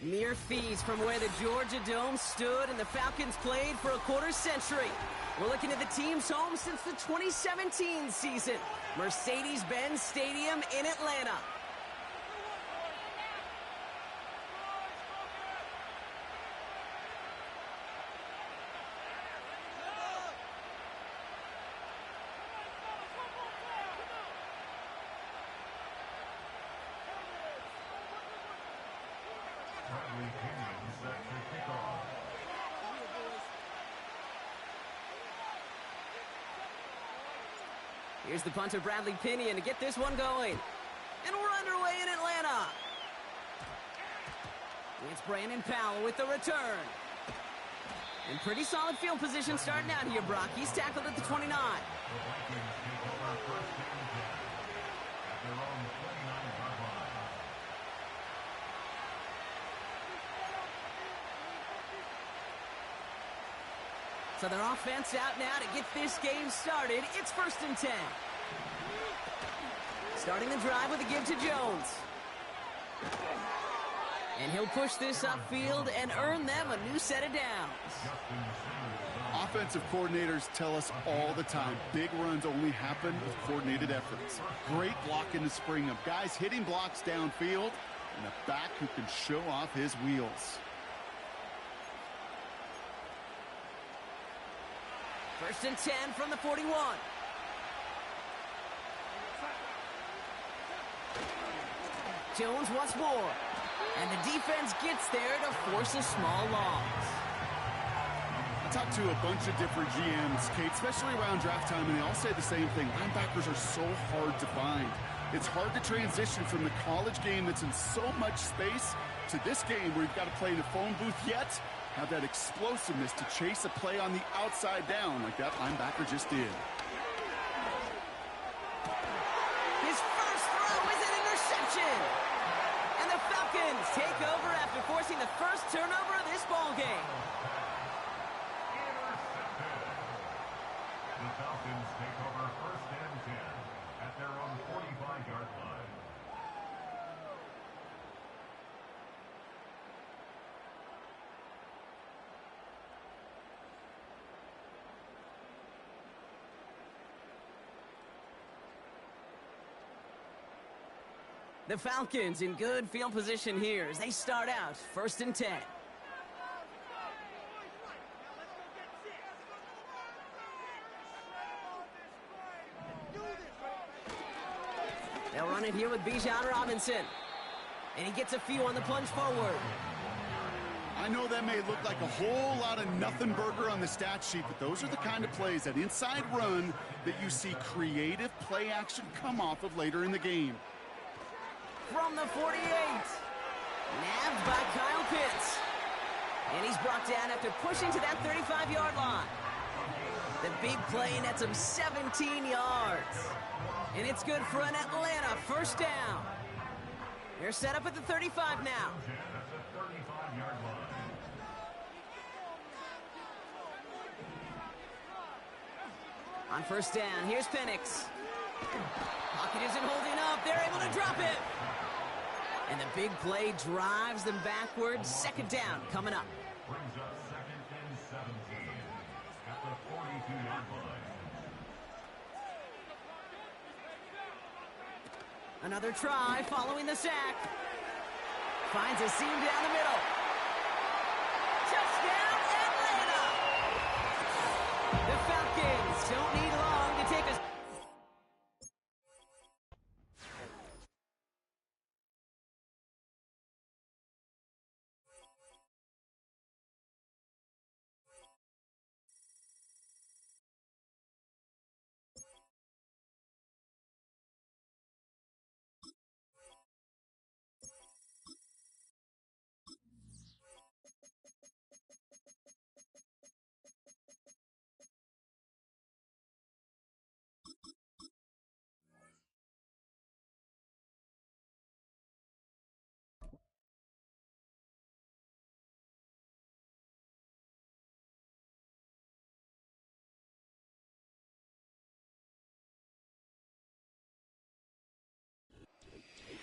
Mere feet from where the Georgia Dome stood and the Falcons played for a quarter century. We're looking at the team's home since the 2017 season. Mercedes-Benz Stadium in Atlanta. Here's the punter, Bradley Pinion, to get this one going. And we're underway in Atlanta. It's Brandon Powell with the return. In pretty solid field position starting out here, Brock. He's tackled at the 29. So their offense out now to get this game started. It's 1st and 10. Starting the drive with a give to Jones. And he'll push this upfield and earn them a new set of downs. Offensive coordinators tell us all the time, big runs only happen with coordinated efforts. Great block in the spring of guys hitting blocks downfield and a back who can show off his wheels. 1st and 10 from the 41. Jones once more. And the defense gets there to force a small loss. I talked to a bunch of different GMs, Kate, especially around draft time, and they all say the same thing. Linebackers are so hard to find. It's hard to transition from the college game that's in so much space to this game where you've got to play in a phone booth, yet have that explosiveness to chase a play on the outside down like that linebacker just did. His first throw is an interception. And the Falcons take over after forcing the first turnover of this ball game. The Falcons take over 1st and 10 at their own 45-yard line. The Falcons in good field position here as they start out 1st and 10. They'll run it here with Bijan Robinson. And he gets a few on the plunge forward. I know that may look like a whole lot of nothing burger on the stat sheet, but those are the kind of plays, that inside run, that you see creative play action come off of later in the game. From the 48. Nabbed by Kyle Pitts. And he's brought down after pushing to that 35-yard line. The big play nets him 17 yards. And it's good for an Atlanta 1st down. They're set up at the 35 now. That's a 35-yard line. On 1st down, here's Penix. Pocket isn't holding up. They're able to drop it. And the big play drives them backwards. 2nd down coming up. Brings up 2nd and 17 at the 42-yard line. Another try following the sack. Finds a seam down the middle. Touchdown, Atlanta! The Falcons don't need long to take a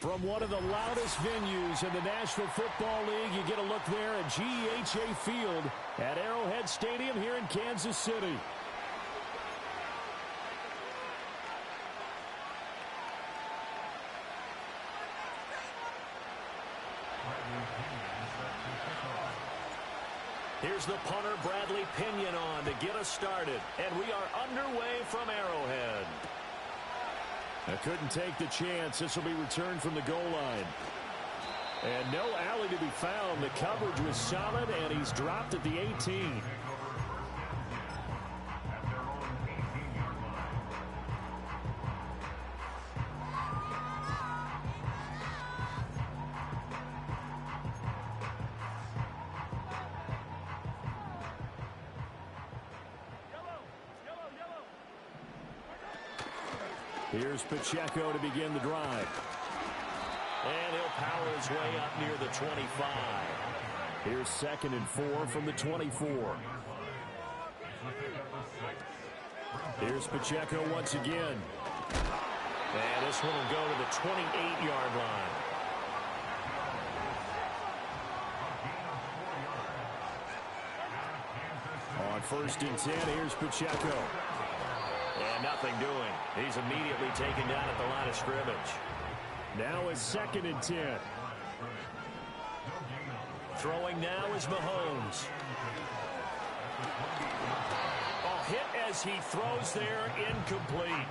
From one of the loudest venues in the National Football League, you get a look there at GEHA Field at Arrowhead Stadium here in Kansas City. Here's the punter, Bradley Pinion, on to get us started. And we are underway from Arrowhead. I couldn't take the chance. This will be returned from the goal line. And no alley to be found. The coverage was solid, and he's dropped at the 18. Here's Pacheco to begin the drive. And he'll power his way up near the 25. Here's 2nd and 4 from the 24. Here's Pacheco once again. And this one will go to the 28-yard line. On 1st and 10, here's Pacheco. And nothing doing. He's immediately taken down at the line of scrimmage. Now is 2nd and 10. Throwing now is Mahomes. Hit as he throws there, incomplete.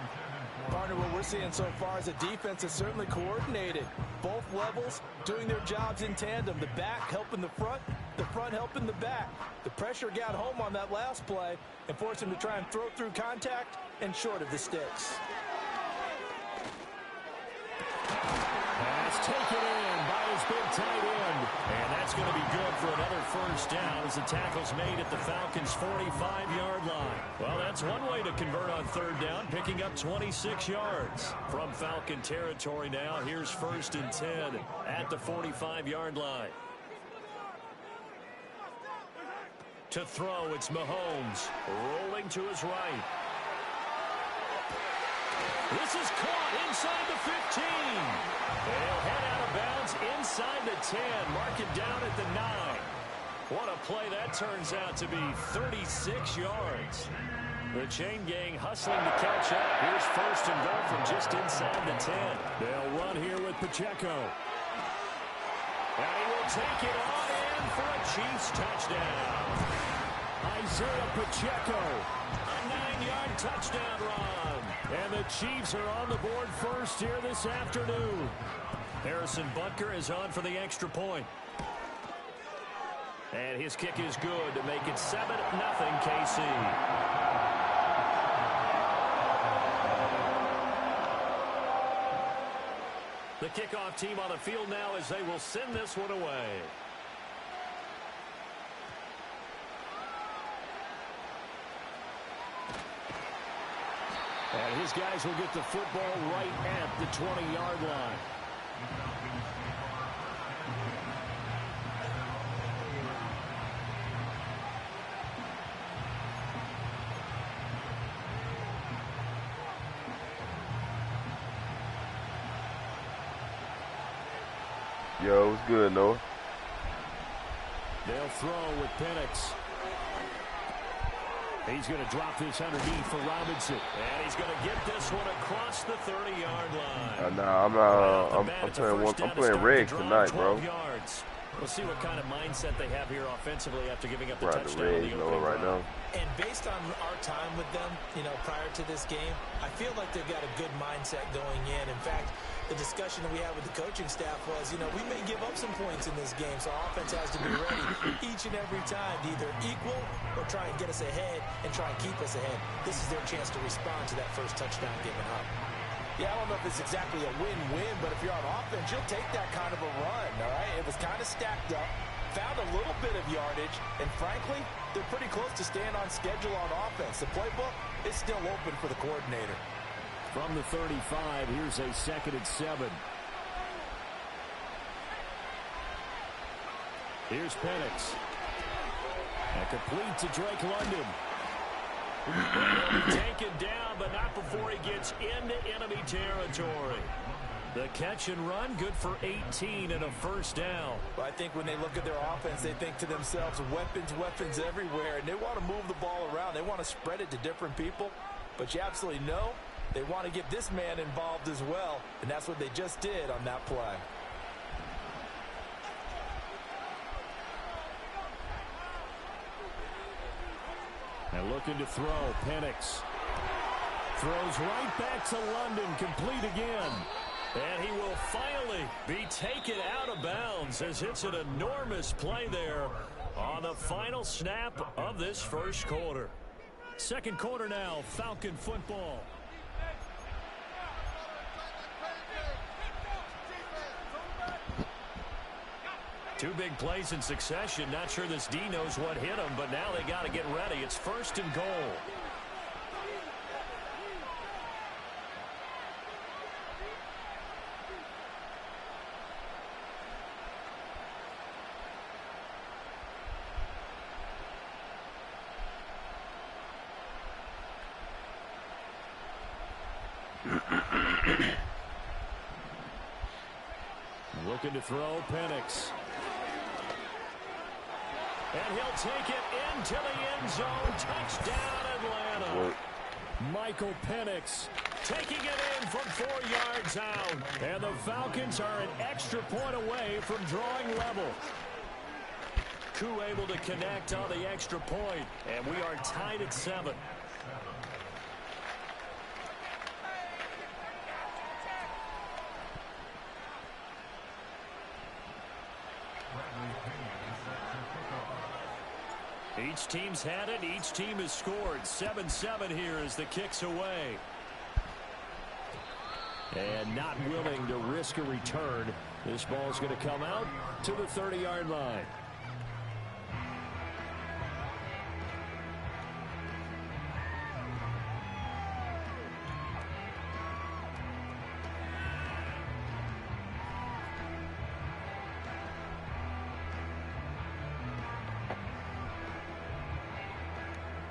Partner, what we're seeing so far is a defense that's certainly coordinated. Both levels doing their jobs in tandem. The back helping the front helping the back. The pressure got home on that last play and forced him to try and throw through contact and short of the sticks. Pass taken in by his big tight end. And that's going to be good for another 1st down as the tackle's made at the Falcons' 45-yard line. Well, that's one way to convert on 3rd down, picking up 26 yards. From Falcon territory now, here's 1st and 10 at the 45-yard line. To throw, it's Mahomes, rolling to his right. This is caught inside the 15. They'll head out of bounds inside the 10, mark it down at the 9. What a play that turns out to be, 36 yards. The chain gang hustling to catch up. Here's 1st and goal from just inside the 10. They'll run here with Pacheco. And he will take it on in for a Chiefs touchdown. Isaiah Pacheco, a 9-yard touchdown run. And the Chiefs are on the board first here this afternoon. Harrison Butker is on for the extra point. And his kick is good to make it 7-0 KC. The kickoff team on the field now as they will send this one away. And his guys will get the football right at the 20-yard line. Yo, what's good, Noah? They'll throw with Penix. He's going to drop this underneath for Robinson. And he's going to get this one across the 30-yard line. Nah, I'm playing Regs tonight, bro. Yards. We'll see what kind of mindset they have here offensively after giving up the Right, touchdown. the Regs, Noah, right now. And based on our time with them, prior to this game, I feel like they've got a good mindset going in. In fact, the discussion that we had with the coaching staff was, we may give up some points in this game, so our offense has to be ready each and every time to either equal or try and get us ahead and try and keep us ahead. This is their chance to respond to that first touchdown given up. Yeah, I don't know if it's exactly a win-win, but if you're on offense, you'll take that kind of a run, all right? It was kind of stacked up, found a little bit of yardage, and frankly, they're pretty close to staying on schedule on offense. The playbook is still open for the coordinator. From the 35, here's a 2nd and 7. Here's Penix. And complete to Drake London. He'll be taken down, but not before he gets into enemy territory. The catch and run, good for 18 and a first down. Well, I think when they look at their offense, they think to themselves, weapons everywhere, and they want to move the ball around. They want to spread it to different people, but you absolutely know they want to get this man involved as well, and that's what they just did on that play. And looking to throw, Penix throws right back to London, complete again. And he will finally be taken out of bounds as it's an enormous play there on the final snap of this first quarter. Second quarter now, Falcon football. Two big plays in succession. Not sure this D knows what hit him, but now they got to get ready. It's first and goal. Looking to throw, Penix. And he'll take it into the end zone. Touchdown, Atlanta. Michael Penix taking it in from 4 yards out. And the Falcons are an extra point away from drawing level. Koo able to connect on the extra point. And we are tied at 7. Each team's had it. Each team has scored. 7-7 here as the kick's away. And not willing to risk a return. This ball's going to come out to the 30-yard line.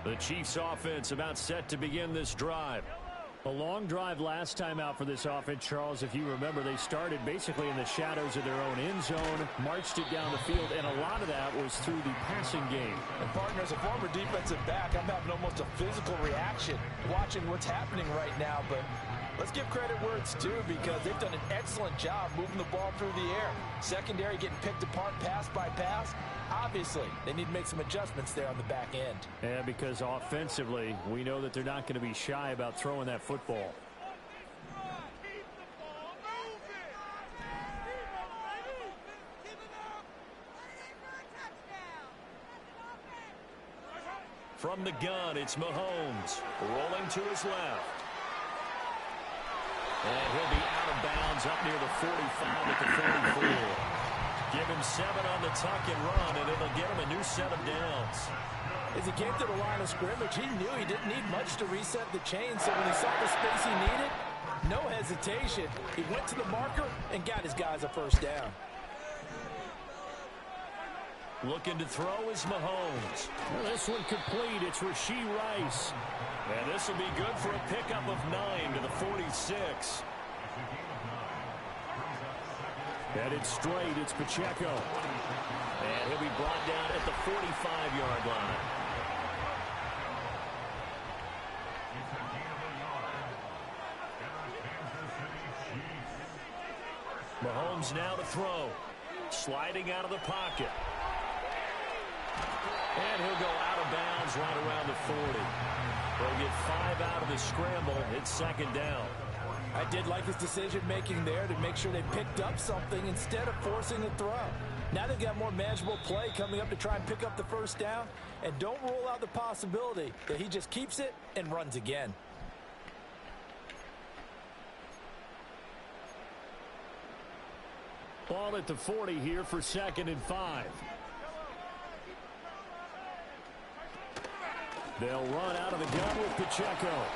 The Chiefs offense about set to begin this drive. A long drive last time out for this offense, Charles. If you remember, they started basically in the shadows of their own end zone, marched it down the field, and a lot of that was through the passing game. And partner, as a former defensive back, I'm having almost a physical reaction watching what's happening right now. But let's give credit where it's due, because they've done an excellent job moving the ball through the air. Secondary getting picked apart pass by pass. Obviously, they need to make some adjustments there on the back end. And because offensively, we know that they're not going to be shy about throwing that football. From the gun, it's Mahomes rolling to his left. And he'll be out of bounds up near the 45 at the 44. Give him 7 on the tuck and run, and it'll get him a new set of downs. As he came to the line of scrimmage, he knew he didn't need much to reset the chain, so when he saw the space he needed, no hesitation. He went to the marker and got his guys a first down. Looking to throw is Mahomes. Well, this one complete. It's Rashee Rice. And this will be good for a pickup of 9 to the 46. Headed straight, it's Pacheco. And he'll be brought down at the 45-yard line. Mahomes now to throw. Sliding out of the pocket. And he'll go out of bounds right around the 40. They'll get 5 out of the scramble. It's second down. I did like his decision-making there to make sure they picked up something instead of forcing the throw. Now they've got more manageable play coming up to try and pick up the first down. And don't rule out the possibility that he just keeps it and runs again. Ball at the 40 here for 2nd and 5. They'll run out of the gun with Pacheco.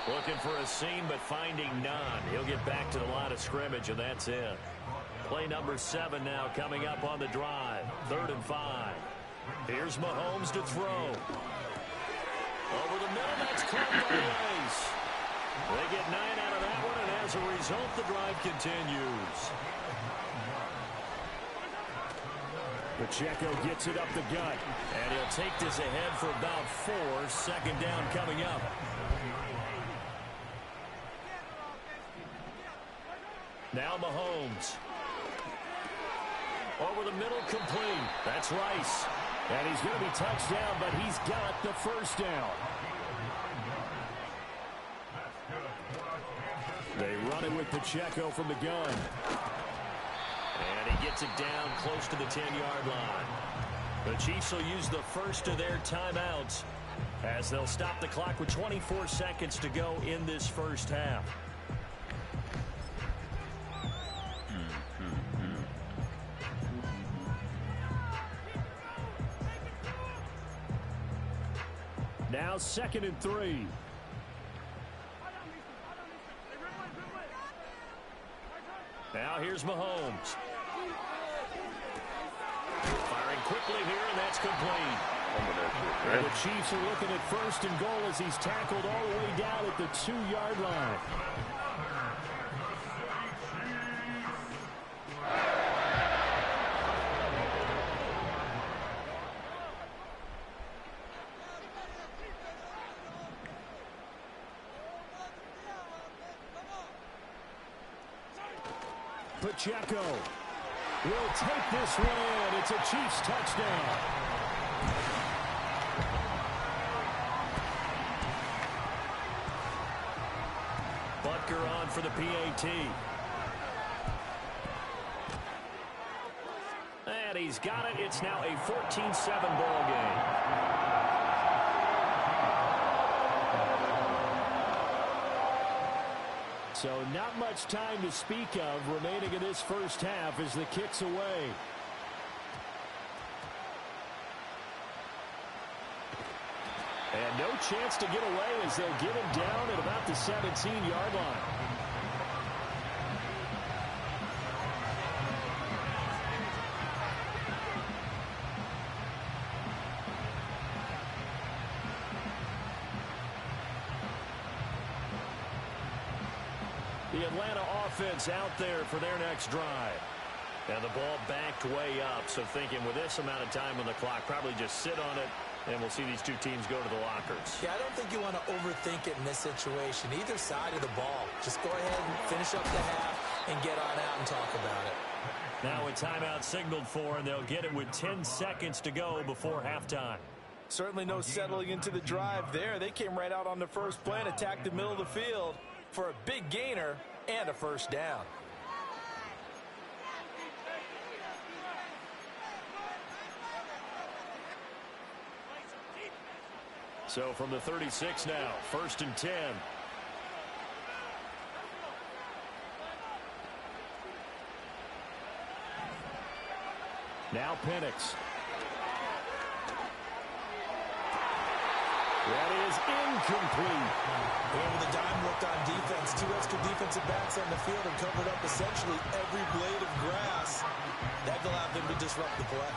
Looking for a seam, but finding none. He'll get back to the line of scrimmage, and that's it. Play number 7 now coming up on the drive. 3rd and 5. Here's Mahomes to throw. Over the middle, that's caught by Rice. They get 9 out of that one, and as a result, the drive continues. Pacheco gets it up the gut, and he'll take this ahead for about 4. Second down coming up. Now Mahomes. Over the middle, complete. That's Rice. And he's going to be touched down, but he's got the first down. They run it with Pacheco from the gun. And he gets it down close to the 10-yard line. The Chiefs will use the first of their timeouts as they'll stop the clock with 24 seconds to go in this first half. Now 2nd and 3. Now here's Mahomes. Firing quickly here, and that's complete. And the Chiefs are looking at 1st and goal as he's tackled all the way down at the 2-yard line. Pacheco will take this one in. It's a Chiefs touchdown. Butker on for the PAT. And he's got it. It's now a 14-7 ball game. So not much time to speak of remaining in this first half as the kick's away. And no chance to get away as they'll get him down at about the 17-yard line. The Atlanta offense out there for their next drive. And the ball backed way up, so thinking with this amount of time on the clock, probably just sit on it, and we'll see these two teams go to the lockers. Yeah, I don't think you want to overthink it in this situation. Either side of the ball. Just go ahead and finish up the half and get on out and talk about it. Now a timeout signaled for, and they'll get it with 10 seconds to go before halftime. Certainly no settling into the drive there. They came right out on the first play and attacked the middle of the field for a big gainer and a first down. So from the 36 now, 1st and 10. Now Penix. That is incomplete. Well, the dime worked on defense. 2 extra defensive backs on the field and covered up essentially every blade of grass. That allowed them to disrupt the play.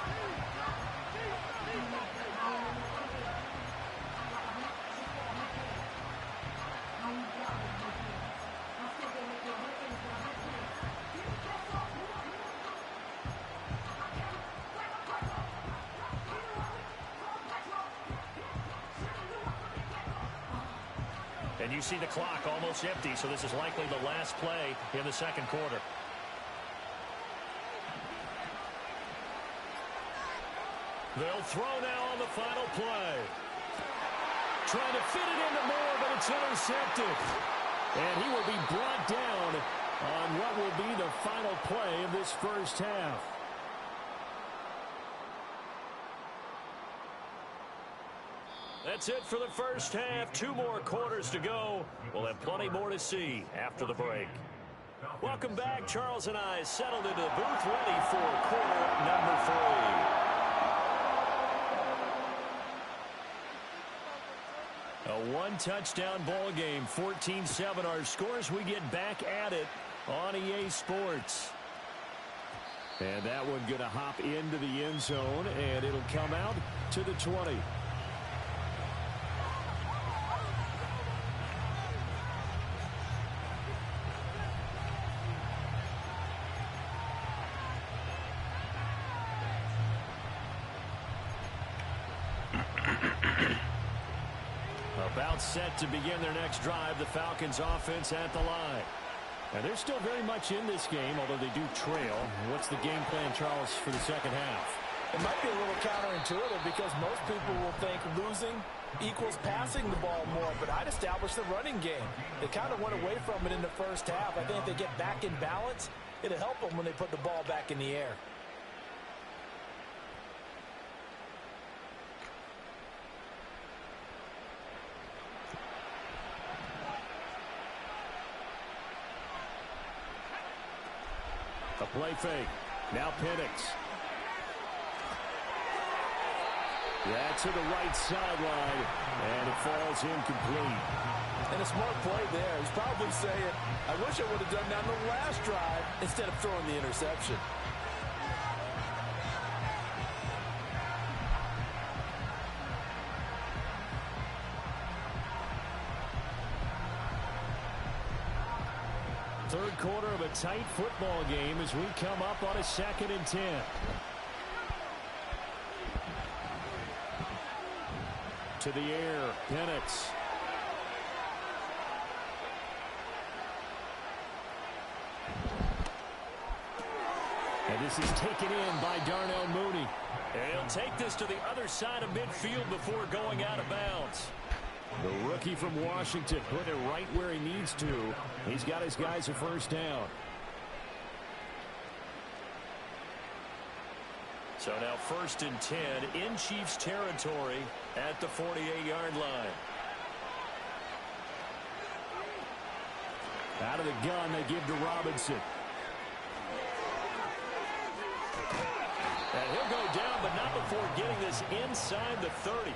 And you see the clock almost empty, so this is likely the last play in the second quarter. They'll throw now on the final play. Trying to fit it into Moore, but it's intercepted. And he will be brought down on what will be the final play of this first half. That's it for the first half. 2 more quarters to go. We'll have plenty more to see after the break. Welcome back. Charles and I settled into the booth ready for quarter number 3. A 1-touchdown ball game. 14-7 our scores. We get back at it on EA Sports. And that one going to hop into the end zone, and it'll come out to the 20. set to begin their next drive. The Falcons offense at the line. And they're still very much in this game, although they do trail. What's the game plan, Charles, for the second half? It might be a little counterintuitive because most people will think losing equals passing the ball more, but I'd establish the running game. They kind of went away from it in the first half. I think if they get back in balance, it'll help them when they put the ball back in the air. A play fake. Now Penix. Yeah, to the right sideline, and it falls incomplete. And a smart play there. He's probably saying, I wish I would have done that on the last drive instead of throwing the interception. Third quarter of a tight football game as we come up on a 2nd and 10. To the air, Penix. And this is taken in by Darnell Mooney. And he'll take this to the other side of midfield before going out of bounds. The rookie from Washington putting it right where he needs to. He's got his guys a first down. So now 1st and 10 in Chiefs territory at the 48-yard line. Out of the gun, they give to Robinson. And he'll go down, but not before getting this inside the 30.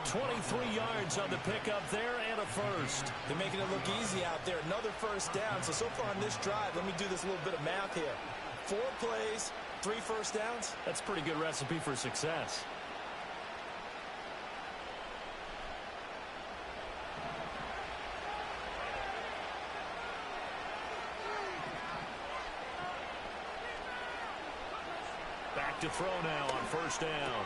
23 yards on the pickup there and a first. They're making it look easy out there. Another first down. So far on this drive, let me do this little bit of math here. 4 plays, 3 first downs. That's a pretty good recipe for success. Back to throw now on first down.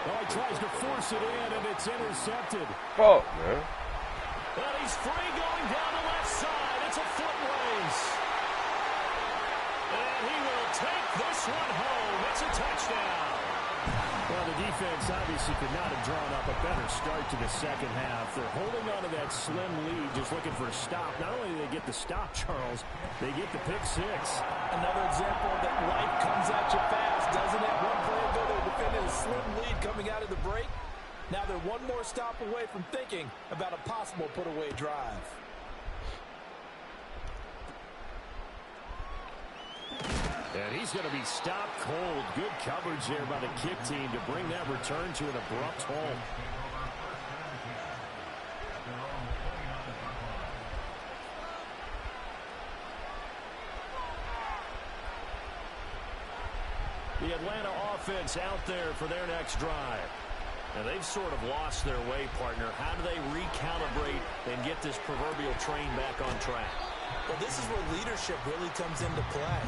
Oh, he tries to force it in, and it's intercepted. Oh, man. And he's free going down the left side. It's a foot race. And he will take this one home. It's a touchdown. Well, the defense obviously could not have drawn up a better start to the second half. They're holding on to that slim lead, just looking for a stop. Not only do they get the stop, Charles, they get the pick six. Another example that life comes at you fast, doesn't it? One play ago, they were defending a slim lead coming out of the break. Now they're one more stop away from thinking about a possible put-away drive. And he's going to be stopped cold. Good coverage there by the kick team to bring that return to an abrupt halt. The Atlanta offense out there for their next drive. Now they've sort of lost their way, partner. How do they recalibrate and get this proverbial train back on track? Well, this is where leadership really comes into play.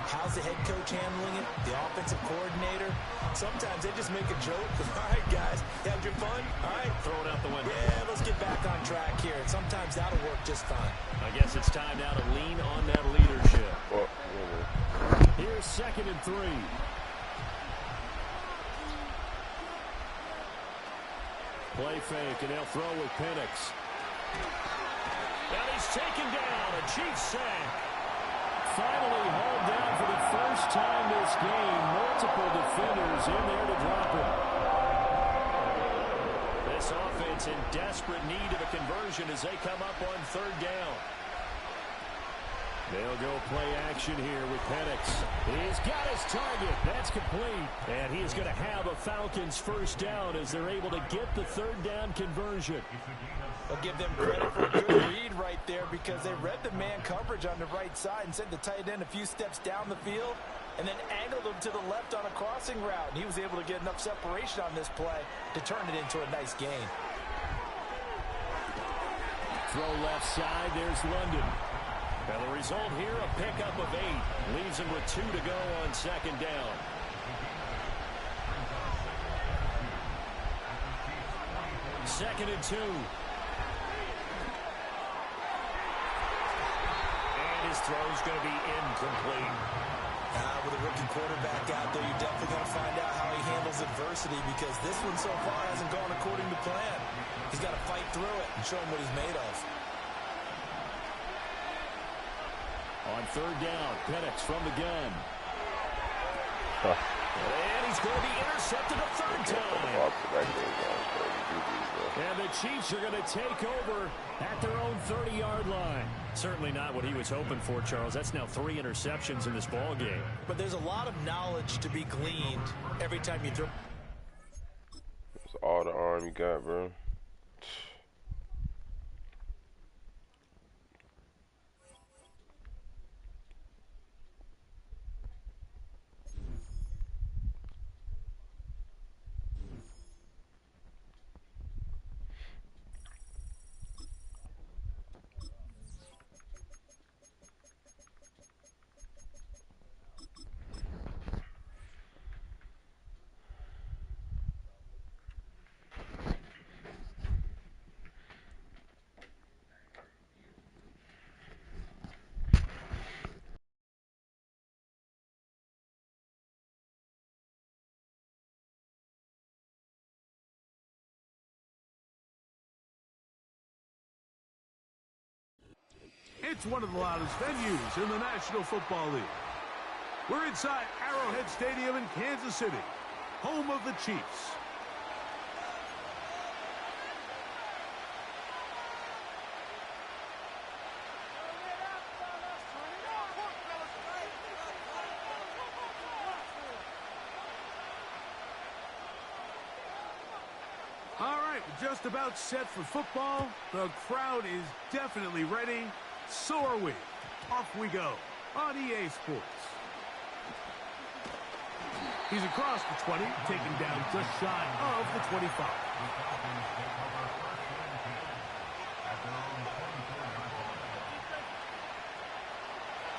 How's the head coach handling it? The offensive coordinator? Sometimes they just make a joke. All right, guys, you had your fun? All right. Throw it out the window. Yeah, let's get back on track here. And sometimes that'll work just fine. I guess it's time now to lean on that leadership. Here's 2nd and 3. Play fake, and they'll throw with Penix. And he's taken down. A Chiefs sack. Finally hauled down for the first time this game. Multiple defenders in there to drop him. This offense in desperate need of a conversion as they come up on 3rd down. They'll go play action here with Penix. He's got his target. That's complete. And he is going to have a Falcons first down as they're able to get the 3rd down conversion. I'll give them credit for a good read right there because they read the man coverage on the right side and sent the tight end a few steps down the field and then angled him to the left on a crossing route. And he was able to get enough separation on this play to turn it into a nice gain. Throw left side. There's London. Now the result here, a pickup of 8. Leaves him with 2 to go on 2nd down. Second and 2. his throw is going to be incomplete. With a rookie quarterback out there, you're definitely going to find out how he handles adversity, because this one so far hasn't gone according to plan. He's got to fight through it and show him what he's made of. On third down, Penix from the gun. And he's going to be intercepted a third time. And the Chiefs are going to take over at their own 30-yard line. Certainly not what he was hoping for, Charles. That's now 3 interceptions in this ball game. But there's a lot of knowledge to be gleaned every time you throw. That's all the arm you got, bro. It's one of the loudest venues in the National Football League. We're inside Arrowhead Stadium in Kansas City, home of the Chiefs. All right, just about set for football. The crowd is definitely ready. So are we. Off we go on EA Sports. He's across the 20, taken down just shy of the 25.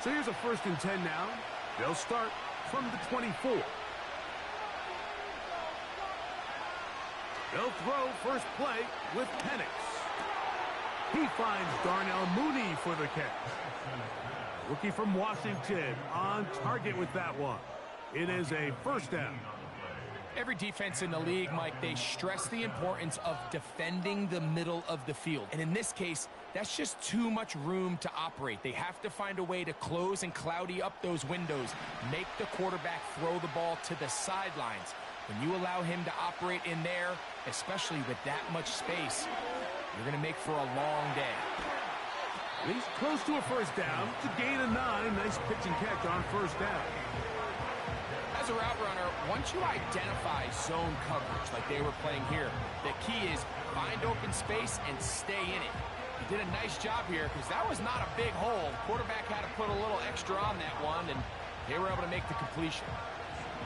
So here's a 1st and 10 now. They'll start from the 24. They'll throw first play with Penix. He finds Darnell Mooney for the catch. Rookie from Washington on target with that one. It is a 1st down. Every defense in the league, Mike, they stress the importance of defending the middle of the field. And in this case, that's just too much room to operate. They have to find a way to close and cloudy up those windows, make the quarterback throw the ball to the sidelines. When you allow him to operate in there, especially with that much space, you're going to make for a long day. He's close to a 1st down. It's a gain of 9. Nice pitch and catch on 1st down. As a route runner, once you identify zone coverage like they were playing here, the key is find open space and stay in it. He did a nice job here because that was not a big hole. Quarterback had to put a little extra on that one, and they were able to make the completion.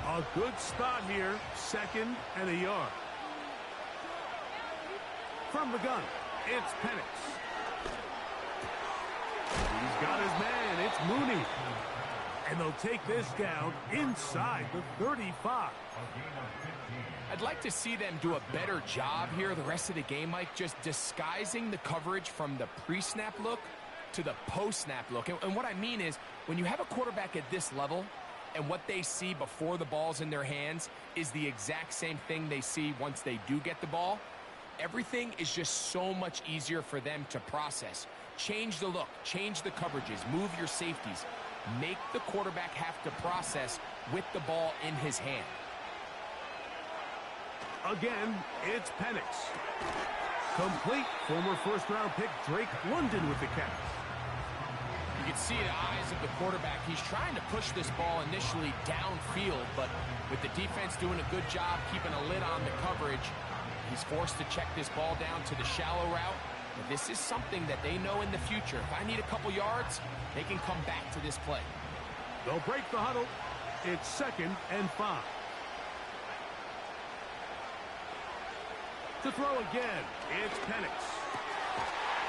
A good spot here, 2nd and a yard. From the gun, it's Penix. He's got his man, it's Mooney. And they'll take this down inside the 35. I'd like to see them do a better job here the rest of the game, Mike, just disguising the coverage from the pre-snap look to the post-snap look. And what I mean is, when you have a quarterback at this level, and what they see before the ball's in their hands is the exact same thing they see once they do get the ball, everything is just so much easier for them to process. Change the look, change the coverages, move your safeties. Make the quarterback have to process with the ball in his hand. Again, it's Penix. Complete. Former 1st-round pick Drake London with the catch. You can see the eyes of the quarterback. He's trying to push this ball initially downfield, but with the defense doing a good job keeping a lid on the coverage, he's forced to check this ball down to the shallow route. But this is something that they know in the future. If I need a couple yards, they can come back to this play. They'll break the huddle. It's 2nd and 5. To throw again, it's Penix.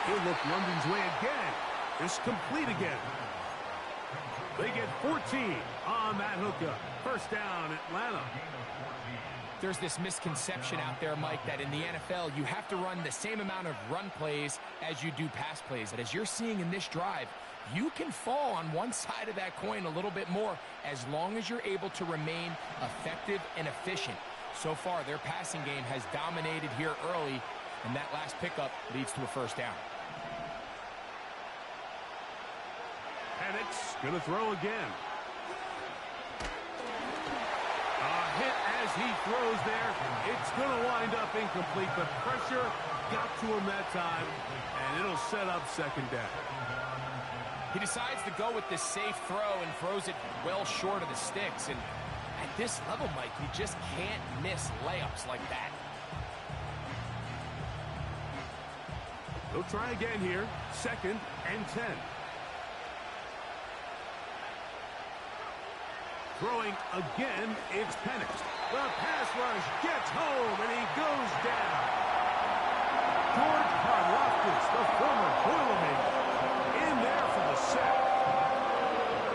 He'll look London's way again. It's complete again. They get 14 on that hookup. 1st down, Atlanta. There's this misconception out there, Mike, that in the NFL, you have to run the same amount of run plays as you do pass plays. And as you're seeing in this drive, you can fall on one side of that coin a little bit more as long as you're able to remain effective and efficient. So far, their passing game has dominated here early, and that last pickup leads to a first down. Penix going to throw again. A hit as he throws there. It's going to wind up incomplete. The pressure got to him that time, and it'll set up second down. He decides to go with this safe throw and throws it well short of the sticks. And at this level, Mike, you just can't miss layups like that. They'll try again here. 2nd and 10. Throwing again, it's Penix. The pass rush gets home, and he goes down. George Karlaftis, the former Boilermaker, in there for the sack.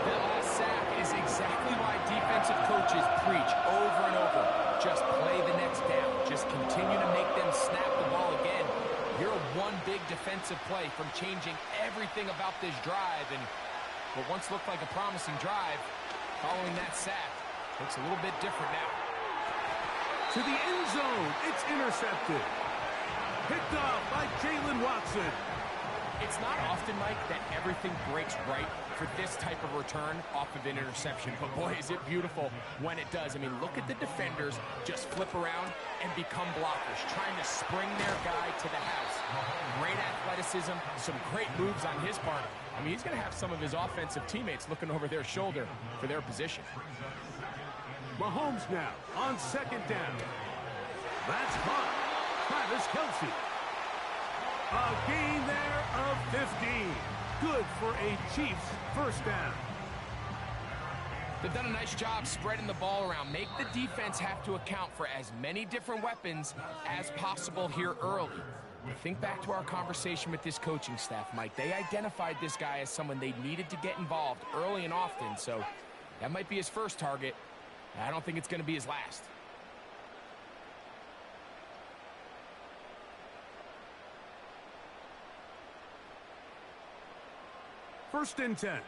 That last sack is exactly why defensive coaches preach over and over. Just play the next down. Just continue to make them snap the ball again. You're one big defensive play from changing everything about this drive, and what once looked like a promising drive, following that sack, looks a little bit different now. To the end zone, it's intercepted. Picked up by Jaylen Watson. It's not often, Mike, that everything breaks right for this type of return off of an interception. But boy, is it beautiful when it does. I mean, look at the defenders just flip around and become blockers, trying to spring their guy to the house. Great athleticism, some great moves on his part. I mean, he's going to have some of his offensive teammates looking over their shoulder for their position. Mahomes now on 2nd down. That's caught. Travis Kelce. A gain there of 15. Good for a Chiefs first down. They've done a nice job spreading the ball around. Make the defense have to account for as many different weapons as possible here early. Think back to our conversation with this coaching staff, Mike. They identified this guy as someone they needed to get involved early and often, so that might be his first target. I don't think it's going to be his last. First and 10.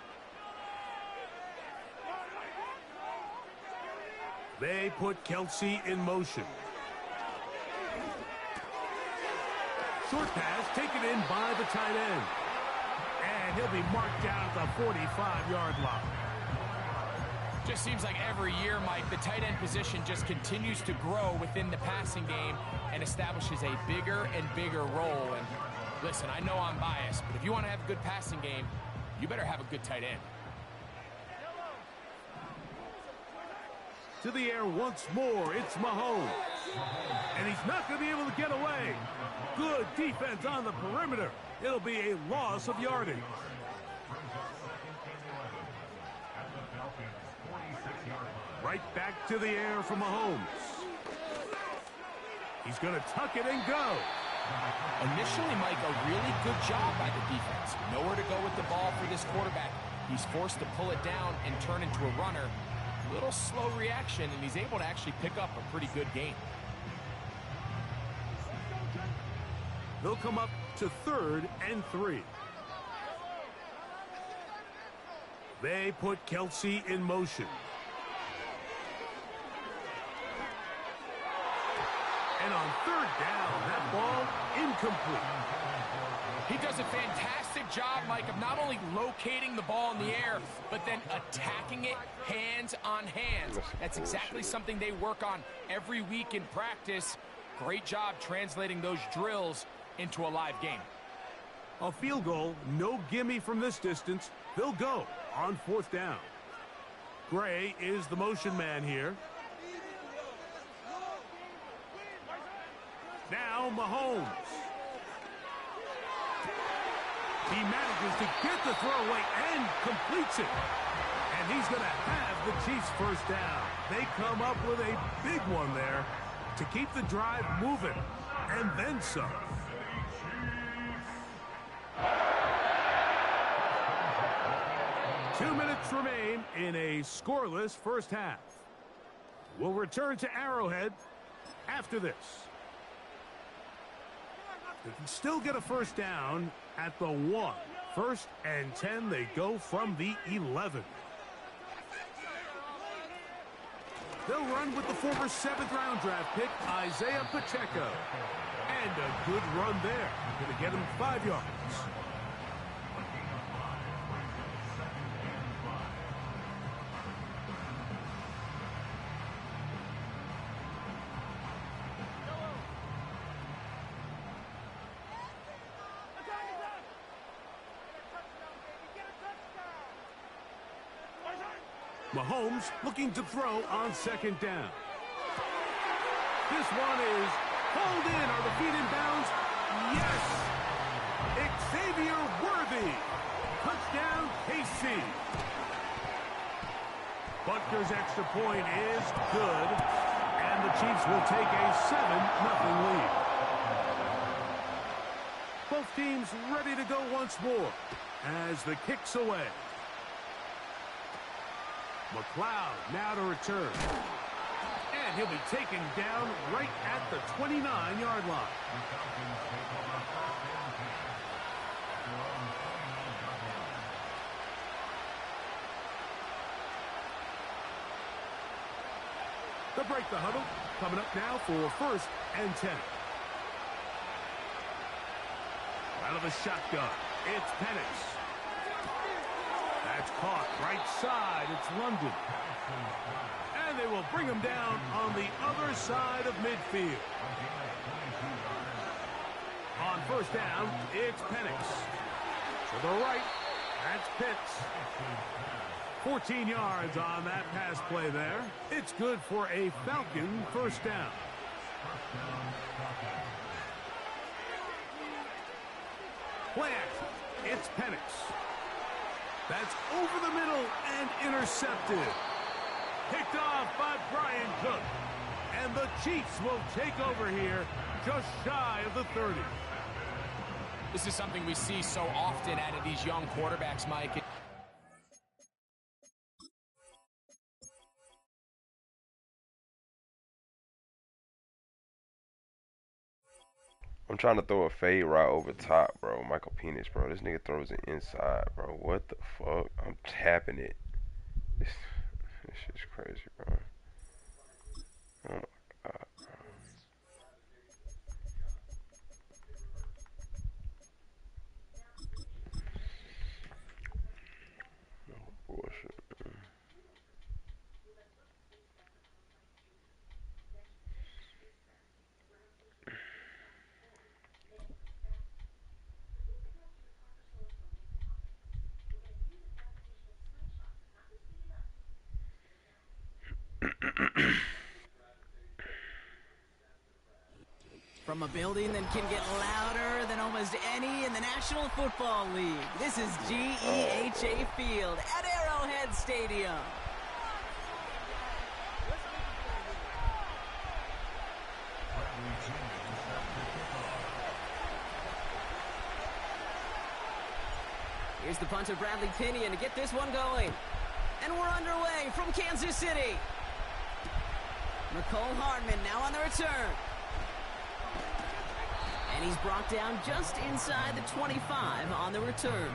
They put Kelce in motion. Short pass taken in by the tight end. And he'll be marked down at the 45-yard line. Just seems like every year, Mike, the tight end position just continues to grow within the passing game and establishes a bigger and bigger role. And listen, I know I'm biased, but if you want to have a good passing game, you better have a good tight end. To the air once more, it's Mahomes. And he's not going to be able to get away. Good defense on the perimeter. It'll be a loss of yardage. Right back to the air for Mahomes. He's going to tuck it and go. Initially, Mike, a really good job by the defense. Nowhere to go with the ball for this quarterback. He's forced to pull it down and turn into a runner. Little slow reaction, and he's able to actually pick up a pretty good gain. They'll come up to 3rd and 3. They put Kelce in motion. And on 3rd down, that ball incomplete. He does a fantastic job, Mike, of not only locating the ball in the air, but then attacking it hands on hands. That's exactly something they work on every week in practice. Great job translating those drills into a live game. A field goal, no gimme from this distance. They'll go on 4th down. Gray is the motion man here. Now Mahomes. He manages to get the throw away and completes it. And he's going to have the Chiefs first down. They come up with a big one there to keep the drive moving. And then some. Two minutes remain in a scoreless first half. We'll return to Arrowhead after this. They can still get a first down at the 1. 1st and 10, they go from the 11. They'll run with the former 7th-round draft pick, Isaiah Pacheco. And a good run there. Going to get him 5 yards. Mahomes looking to throw on 2nd down. This one is pulled in. Are the feet in bounds? Yes! Xavier Worthy. Touchdown, KC. Butker's extra point is good. And the Chiefs will take a 7-0 lead. Both teams ready to go once more as the kick's away. McLeod now to return. And he'll be taken down right at the 29-yard line. They'll break the huddle. Coming up now for 1st and 10. Out of the shotgun, it's Penix. That's caught right side. It's London. And they will bring him down on the other side of midfield. On 1st down, it's Penix. To the right, that's Pitts. 14 yards on that pass play there. It's good for a Falcon 1st down. Play action. It's Penix. That's over the middle and intercepted. Picked off by Brian Cook. And the Chiefs will take over here just shy of the 30. This is something we see so often out of these young quarterbacks, Mike. I'm trying to throw a fade right over top, bro. Michael Penix, bro. This nigga throws it inside, bro. What the fuck? I'm tapping it. This shit's crazy, bro. Oh my god, bro. No bullshit, man. From a building that can get louder than almost any in the National Football League, this is GEHA Field at Arrowhead Stadium. Here's the punter, Bradley Pinion, to get this one going. And we're underway from Kansas City. Mecole Hardman now on the return. And he's brought down just inside the 25 on the return.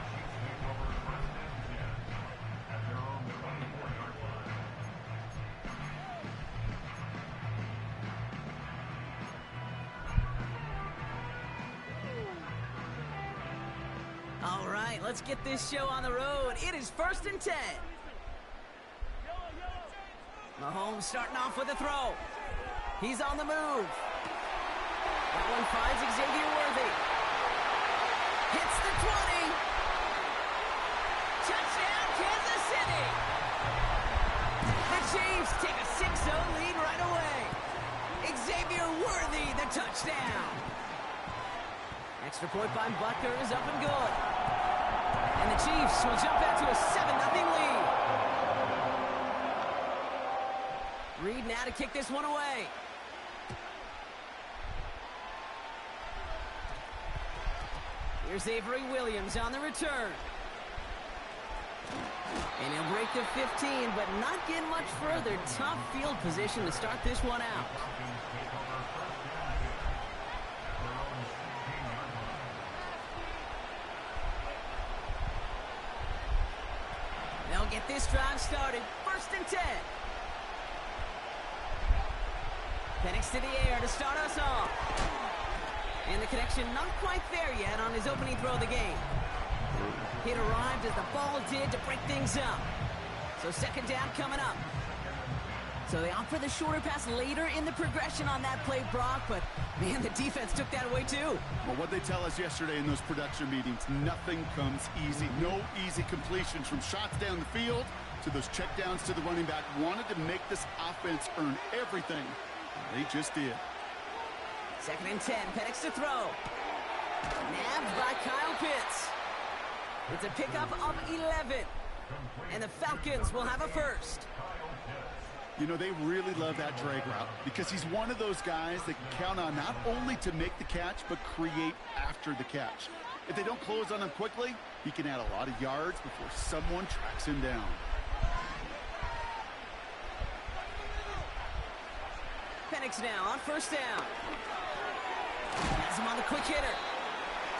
All right, let's get this show on the road. It is 1st and 10. Mahomes starting off with a throw. He's on the move. That one finds Xavier Worthy. Hits the 20. Touchdown, Kansas City. The Chiefs take a 6-0 lead right away. Xavier Worthy, the touchdown. Extra point by Butker is up and good. And the Chiefs will jump out to a 7-0 lead. Reed now to kick this one away. Here's Avery Williams on the return. And he'll break the 15, but not get much further. Tough field position to start this one out. They'll get this drive started. 1st and 10. Penix to the air to start us off. And the connection not quite there yet on his opening throw of the game. It arrived as the ball did to break things up. So 2nd down coming up. So they opt for the shorter pass later in the progression on that play, Brock, but man, the defense took that away too. Well, what they tell us yesterday in those production meetings, nothing comes easy. No easy completions from shots down the field to those checkdowns to the running back. Wanted to make this offense earn everything. They just did. 2nd and 10, Penix to throw. Nabbed by Kyle Pitts. It's a pickup of 11. And the Falcons will have a first. You know, they really love that drag route because he's one of those guys that count on not only to make the catch, but create after the catch. If they don't close on him quickly, he can add a lot of yards before someone tracks him down. Penix now on 1st down. Has him on the quick hitter.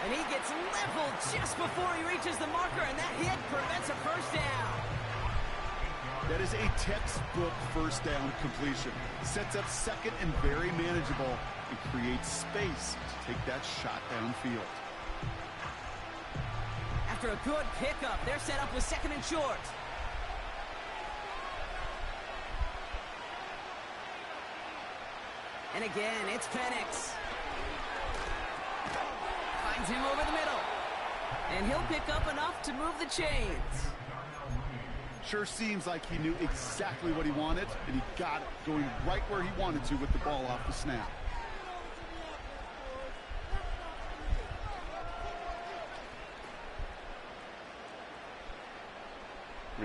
And he gets leveled just before he reaches the marker, and that hit prevents a 1st down. That is a textbook 1st down completion. Sets up 2nd and very manageable and creates space to take that shot downfield. After a good pickup, they're set up with 2nd and short. And again, it's Penix. Finds him over the middle. And he'll pick up enough to move the chains. Sure seems like he knew exactly what he wanted, and he got it, going right where he wanted to with the ball off the snap.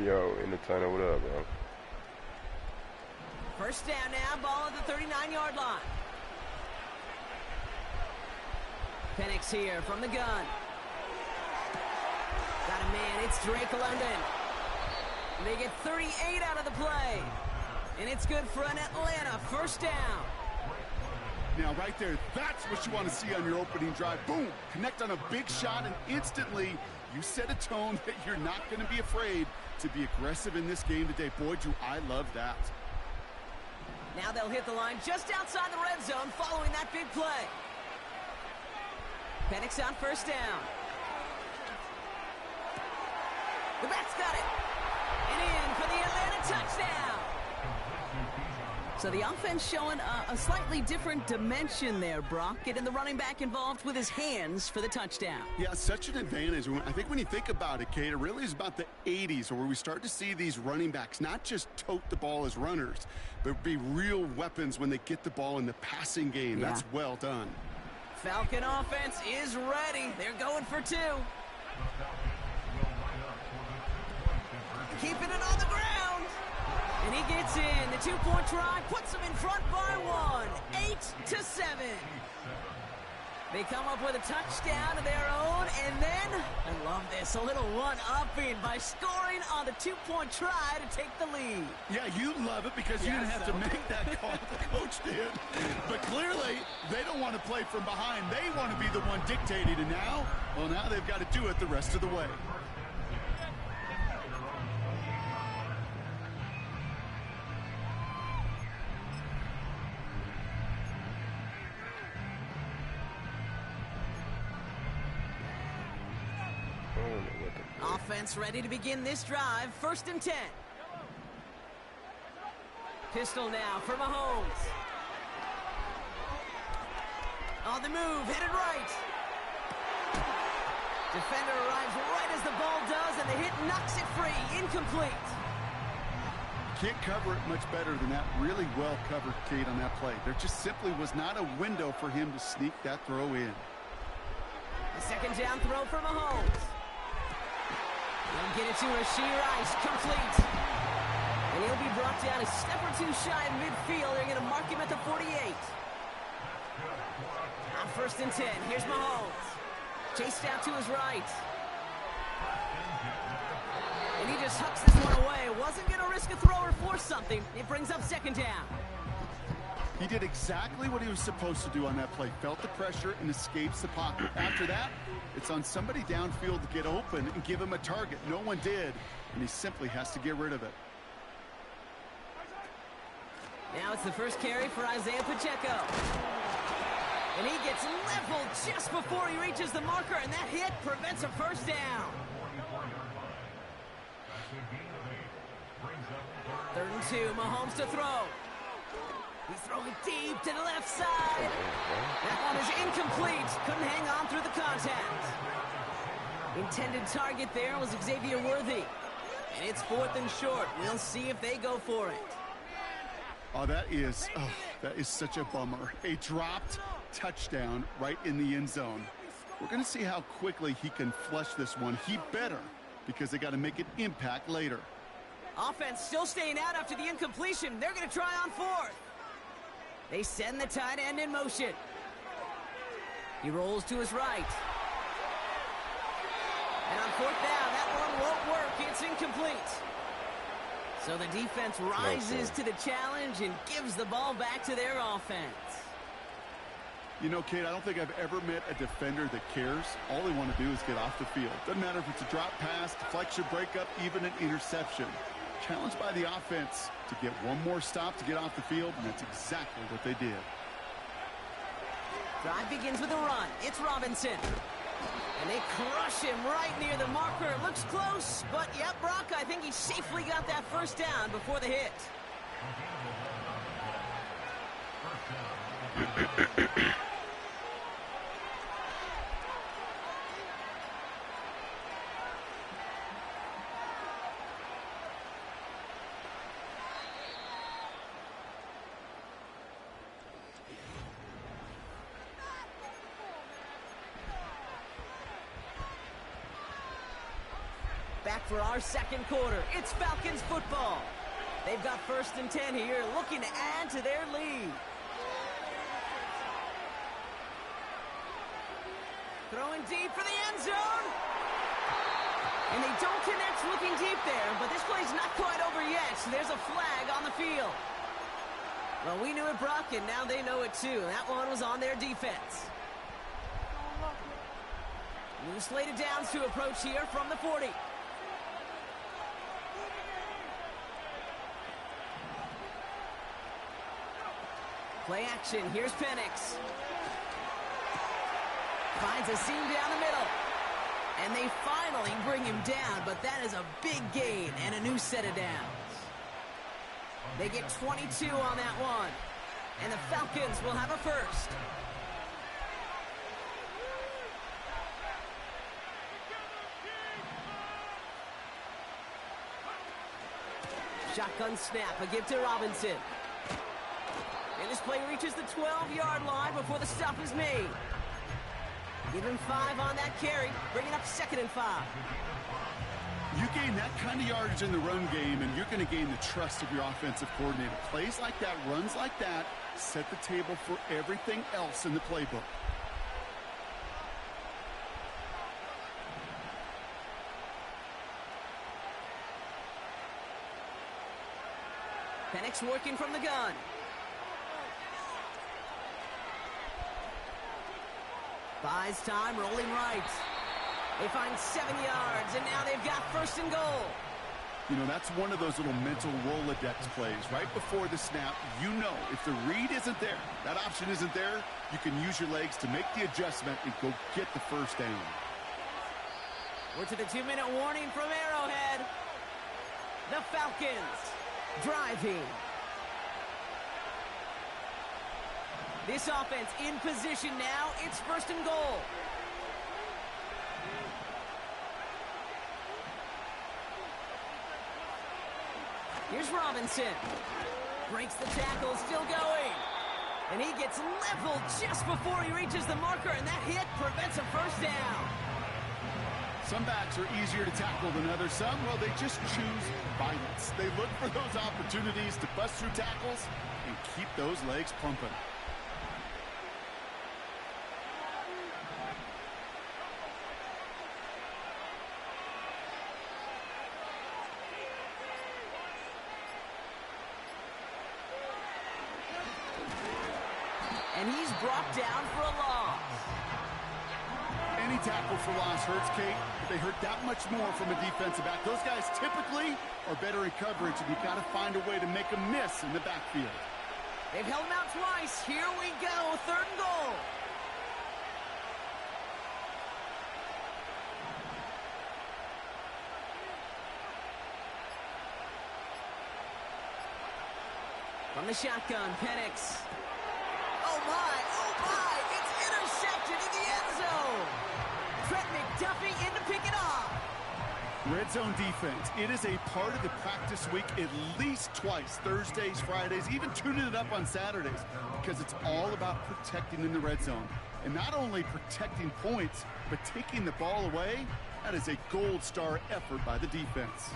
Yo, in the tunnel, what up, bro? 1st down now, ball at the 39-yard line. Penix here from the gun. Got a man, it's Drake London. They get 38 out of the play. And it's good for an Atlanta 1st down. Now, right there, that's what you want to see on your opening drive. Boom! Connect on a big shot, and instantly you set a tone that you're not going to be afraid to be aggressive in this game today. Boy, do I love that. Now they'll hit the line just outside the red zone following that big play. Penix on 1st down. The back's got it. And in for the Atlanta touchdown. So the offense showing a slightly different dimension there, Brock. Getting the running back involved with his hands for the touchdown. Yeah, such an advantage. I think when you think about it, Kate, it really is about the 80s where we start to see these running backs not just tote the ball as runners, but be real weapons when they get the ball in the passing game. Yeah. That's well done. Falcon offense is ready. They're going for 2. Keeping it on the ground. And he gets in. The 2-point try puts them in front by 1. 8-7. They come up with a touchdown of their own. And then, I love this, a little one-upping by scoring on the 2-point try to take the lead. Yeah, you love it because you didn't have to make that call. The coach did. But clearly, they don't want to play from behind. They want to be the one dictating. And now, well, now they've got to do it the rest of the way. Offense ready to begin this drive. 1st and 10. Pistol now for Mahomes. On the move, headed right. Defender arrives right as the ball does, and the hit knocks it free. Incomplete. Can't cover it much better than that. Really well covered, Kate, on that play. There just simply was not a window for him to sneak that throw in. The 2nd down throw for Mahomes. They'll get it to Rashee Rice, complete. And he'll be brought down a step or 2 shy of midfield. They're going to mark him at the 48. On 1st and 10, here's Mahomes. Chased out to his right. And he just hucks this one away. Wasn't going to risk a throw or force something. It brings up second down. He did exactly what he was supposed to do on that play. Felt the pressure and escapes the pocket. After that, it's on somebody downfield to get open and give him a target. No one did, and he simply has to get rid of it. Now it's the first carry for Isaiah Pacheco. And he gets leveled just before he reaches the marker, and that hit prevents a first down. 3rd and 2, Mahomes to throw. He's throwing deep to the left side. That one is incomplete. Couldn't hang on through the contact. Intended target there was Xavier Worthy. And it's 4th and short. We'll see if they go for it. Oh, that is such a bummer. A dropped touchdown right in the end zone. We're going to see how quickly he can flush this one. He better, because they got to make an impact later. Offense still staying out after the incompletion. They're going to try on 4th. They send the tight end in motion. He rolls to his right. And on 4th down, that one won't work. It's incomplete. So the defense rises to the challenge and gives the ball back to their offense. You know, Kate, I don't think I've ever met a defender that cares. All they want to do is get off the field. Doesn't matter if it's a drop pass, deflection, breakup, even an interception. Challenged by the offense to get one more stop to get off the field, and that's exactly what they did. Drive begins with a run. It's Robinson. And they crush him right near the marker. It looks close, but yep, Brock, I think he safely got that first down before the hit. Back for our second quarter. It's Falcons football. They've got 1st and 10 here, looking to add to their lead. Throwing deep for the end zone. And they don't connect looking deep there, but this play's not quite over yet. So there's a flag on the field. Well, we knew it, Brock, and now they know it too. That one was on their defense. New slated downs to approach here from the 40. Play action. Here's Penix. Finds a seam down the middle. And they finally bring him down, but that is a big gain and a new set of downs. They get 22 on that one. And the Falcons will have a first. Shotgun snap, a give to Robinson. And this play reaches the 12-yard line before the stop is made. Give him 5 on that carry, bringing up 2nd and 5. You gain that kind of yardage in the run game, and you're going to gain the trust of your offensive coordinator. Plays like that, runs like that, set the table for everything else in the playbook. Penix working from the gun. Buys time, rolling right. They find 7 yards, and now they've got 1st and goal. You know, that's one of those little mental Rolodex plays. Right before the snap, you know if the read isn't there, that option isn't there, you can use your legs to make the adjustment and go get the first down. We're to the 2-minute warning from Arrowhead. The Falcons driving. This offense in position now. It's 1st and goal. Here's Robinson. Breaks the tackle, still going. And he gets leveled just before he reaches the marker, and that hit prevents a first down. Some backs are easier to tackle than others. Some, well, they just choose violence. They look for those opportunities to bust through tackles and keep those legs pumping. brought down for a loss. Any tackle for loss hurts, Kate, but they hurt that much more from a defensive back. Those guys typically are better in coverage, and you've got to find a way to make them miss in the backfield. They've held him out twice. Here we go, 3rd and goal. From the shotgun, Penix. Oh my, it's intercepted in the end zone. Trent McDuffie in to pick it off. Red zone defense, it is a part of the practice week at least twice, Thursdays, Fridays, even tuning it up on Saturdays, because it's all about protecting in the red zone. And not only protecting points, but taking the ball away, that is a gold star effort by the defense.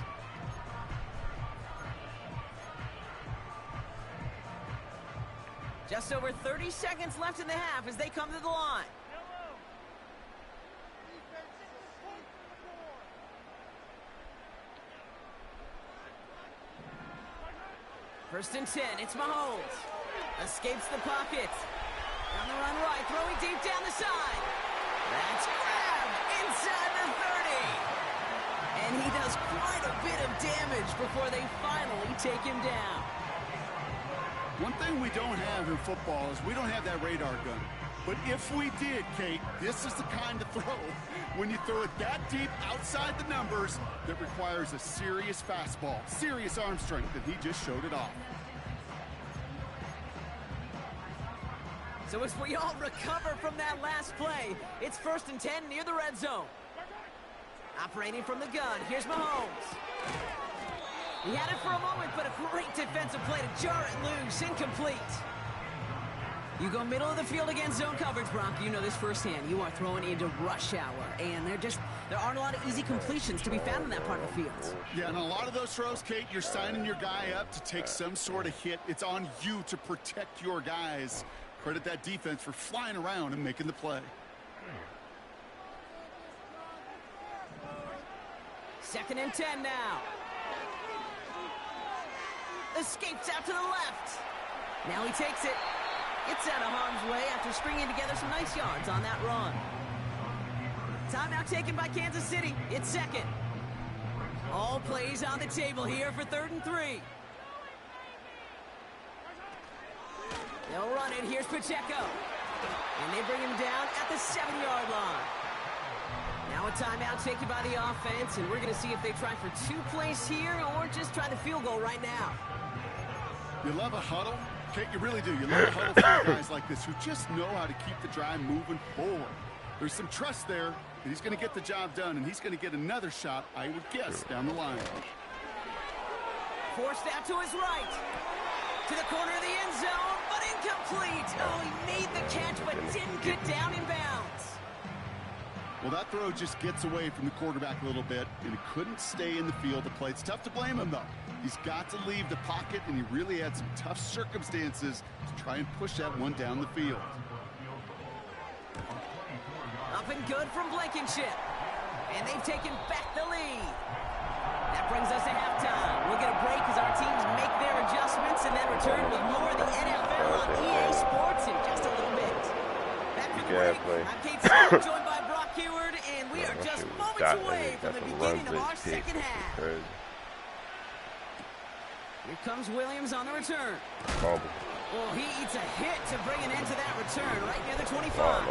Just over 30 seconds left in the half as they come to the line. First and 10, it's Mahomes. Escapes the pocket. On the run right, throwing deep down the side. That's grabbed inside the 30. And he does quite a bit of damage before they finally take him down. One thing we don't have in football is we don't have that radar gun. But if we did, Kate, this is the kind of throw, when you throw it that deep outside the numbers, that requires a serious fastball, serious arm strength, and he just showed it off. So as we all recover from that last play, it's 1st and 10 near the red zone. Operating from the gun, here's Mahomes. He had it for a moment, but a great defensive play to jar it loose. Incomplete. You go middle of the field against zone coverage, Brock. You know this firsthand. You are throwing into rush hour, and there aren't a lot of easy completions to be found in that part of the field. Yeah, and a lot of those throws, Kate, you're signing your guy up to take some sort of hit. It's on you to protect your guys. Credit that defense for flying around and making the play. 2nd and 10 now. Escapes out to the left. Now he takes it. Gets out of harm's way after stringing together some nice yards on that run. Timeout taken by Kansas City. It's 2nd. All plays on the table here for 3rd and 3. They'll run it. Here's Pacheco. And they bring him down at the 7-yard line. Now a timeout taken by the offense, and we're going to see if they try for 2 plays here or just try the field goal right now. You love a huddle? Kate, you really do. You love a huddle for guys like this who just know how to keep the drive moving forward. There's some trust there that he's going to get the job done, and he's going to get another shot, I would guess, down the line. Forced out to his right. To the corner of the end zone, but incomplete. Oh, he made the catch, but didn't get down in bounds. Well, that throw just gets away from the quarterback a little bit, and he couldn't stay in the field to play. It's tough to blame him, though. He's got to leave the pocket, and he really had some tough circumstances to try and push that one down the field. Up and good from Blankenship. And they've taken back the lead. That brings us to halftime. We'll get a break as our teams make their adjustments and then return with more of the NFL on EA Sports in just a little bit. Back from the break, I'm Kate Smith, joined by Brock Heward, and we are just moments away from the beginning of our second half. Here comes Williams on the return. Well, he eats a hit to bring an end to that return right near the 25.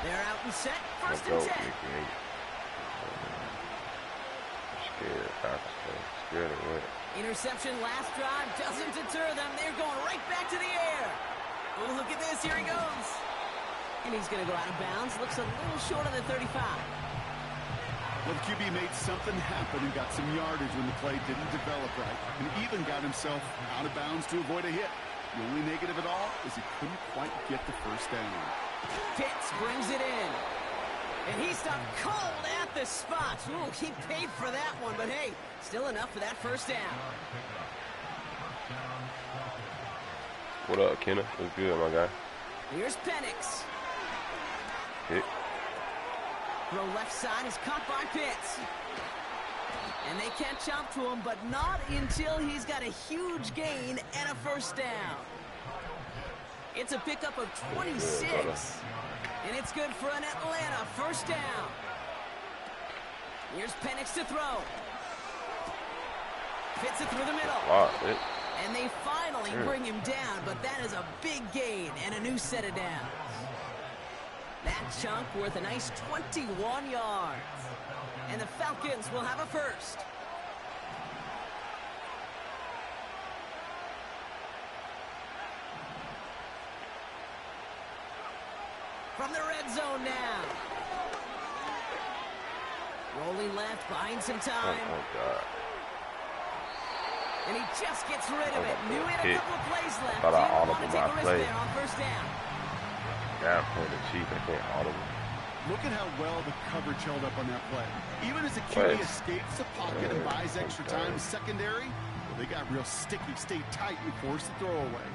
They're out and set. 1st and 10. Scared of what? Interception last drive doesn't deter them. They're going right back to the air. Oh, look at this. Here he goes. And he's going to go out of bounds. Looks a little short of the 35. Well, the QB made something happen and got some yardage when the play didn't develop right, and even got himself out of bounds to avoid a hit. The only negative at all is he couldn't quite get the first down. Pitts brings it in. And he stopped cold at the spot. Ooh, he paid for that one, but hey, still enough for that first down. What up, Kenna? What's good, my guy? Here's Penix. Hit. Throw left side is caught by Pitts. And they can't jump to him, but not until he's got a huge gain and a first down. It's a pickup of 26. And it's good for an Atlanta first down. Here's Penix to throw. Fits it through the middle. And they finally bring him down, but that is a big gain and a new set of downs. That chunk worth a nice 21 yards. And the Falcons will have a first. From the red zone now. Rolling left, buying some time. Oh, my God. And he just gets rid of it. Knew he had a couple of plays left. Thought I Didn't want to audibled take my a risk play. there on first down. Down point the Chief. I can't audible. Look at how well the coverage held up on that play. Even as a QB escapes the pocket and buys extra time, secondary, well, they got real sticky, stayed tight, and forced the throw away.